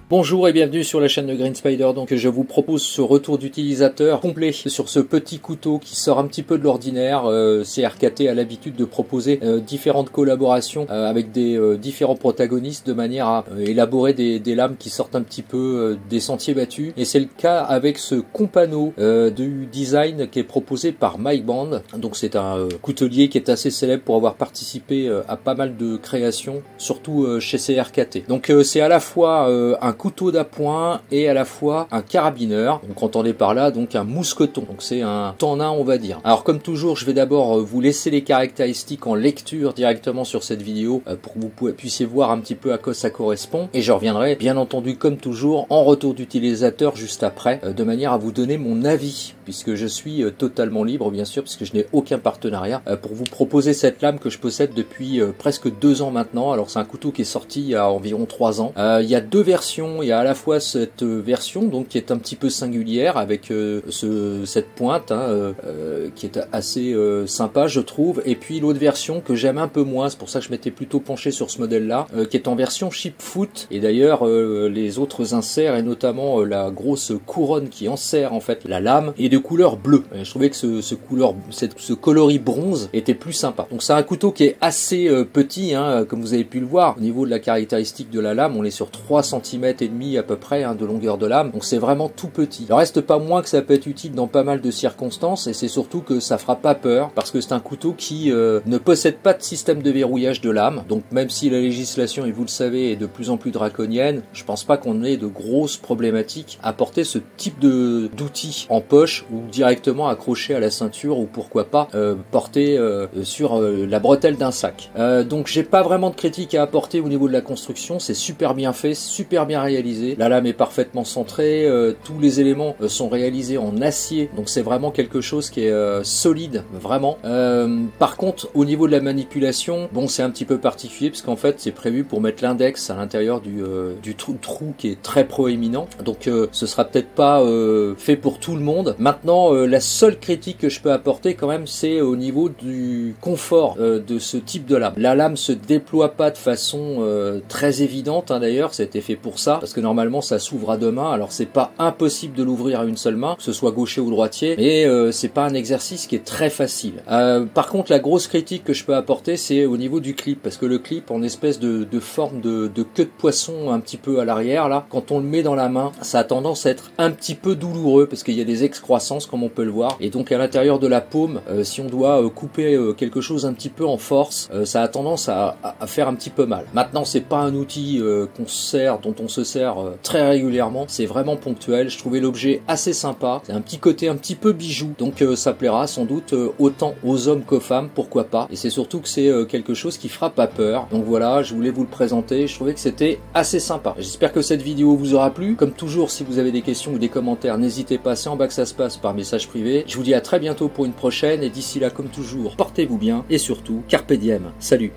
Bonjour et bienvenue sur la chaîne de Green Spider. Donc je vous propose ce retour d'utilisateur complet sur ce petit couteau qui sort un petit peu de l'ordinaire. CRKT a l'habitude de proposer différentes collaborations avec des différents protagonistes de manière à élaborer des lames qui sortent un petit peu des sentiers battus. Et c'est le cas avec ce compano du design qui est proposé par Mike Band. Donc c'est un coutelier qui est assez célèbre pour avoir participé à pas mal de créations, surtout chez CRKT. Donc c'est à la fois un couteau d'appoint et à la fois un carabineur. Donc entendez par là donc un mousqueton. Donc c'est un tendin on va dire. Alors comme toujours je vais d'abord vous laisser les caractéristiques en lecture directement sur cette vidéo pour que vous puissiez voir un petit peu à quoi ça correspond. Et je reviendrai bien entendu comme toujours en retour d'utilisateur juste après de manière à vous donner mon avis puisque je suis totalement libre bien sûr puisque je n'ai aucun partenariat pour vous proposer cette lame que je possède depuis presque 2 ans maintenant. Alors c'est un couteau qui est sorti il y a environ 3 ans. Il y a 2 versions. Il y a à la fois cette version donc qui est un petit peu singulière avec cette pointe qui est assez sympa je trouve, et puis l'autre version que j'aime un peu moins, c'est pour ça que je m'étais plutôt penché sur ce modèle là, qui est en version chipfoot. Et d'ailleurs les autres inserts et notamment la grosse couronne qui enserre en fait la lame est de couleur bleue. Et je trouvais que ce coloris bronze était plus sympa. Donc c'est un couteau qui est assez petit comme vous avez pu le voir. Au niveau de la caractéristique de la lame, on est sur 3 cm et demi à peu près de longueur de lame, donc c'est vraiment tout petit. Il reste pas moins que ça peut être utile dans pas mal de circonstances, et c'est surtout que ça fera pas peur parce que c'est un couteau qui ne possède pas de système de verrouillage de lame. Donc même si la législation, et vous le savez, est de plus en plus draconienne, je pense pas qu'on ait de grosses problématiques à porter ce type d'outil en poche ou directement accroché à la ceinture, ou pourquoi pas porter sur la bretelle d'un sac. Donc j'ai pas vraiment de critique à apporter au niveau de la construction, c'est super bien fait, super bien réalisé, la lame est parfaitement centrée, tous les éléments sont réalisés en acier, donc c'est vraiment quelque chose qui est solide, vraiment. Par contre, au niveau de la manipulation, bon c'est un petit peu particulier, parce qu'en fait c'est prévu pour mettre l'index à l'intérieur du trou qui est très proéminent, donc ce sera peut-être pas fait pour tout le monde. Maintenant, la seule critique que je peux apporter quand même, c'est au niveau du confort de ce type de lame. La lame se déploie pas de façon très évidente, d'ailleurs, ça a été fait pour ça, parce que normalement ça s'ouvre à 2 mains. Alors c'est pas impossible de l'ouvrir à une seule main, que ce soit gaucher ou droitier, mais c'est pas un exercice qui est très facile. Par contre, la grosse critique que je peux apporter, c'est au niveau du clip, parce que le clip en espèce de forme de queue de poisson un petit peu à l'arrière là, quand on le met dans la main, ça a tendance à être un petit peu douloureux parce qu'il y a des excroissances comme on peut le voir, et donc à l'intérieur de la paume, si on doit couper quelque chose un petit peu en force, ça a tendance à faire un petit peu mal. Maintenant, c'est pas un outil dont on se sert très régulièrement, c'est vraiment ponctuel. Je trouvais l'objet assez sympa, c'est un petit côté un petit peu bijou, donc ça plaira sans doute autant aux hommes qu'aux femmes, pourquoi pas, et c'est surtout que c'est quelque chose qui fera pas peur. Donc voilà, je voulais vous le présenter, je trouvais que c'était assez sympa. J'espère que cette vidéo vous aura plu. Comme toujours, si vous avez des questions ou des commentaires, n'hésitez pas, c'est en bas que ça se passe par message privé. Je vous dis à très bientôt pour une prochaine, et d'ici là, comme toujours, portez-vous bien et surtout, carpe diem. Salut.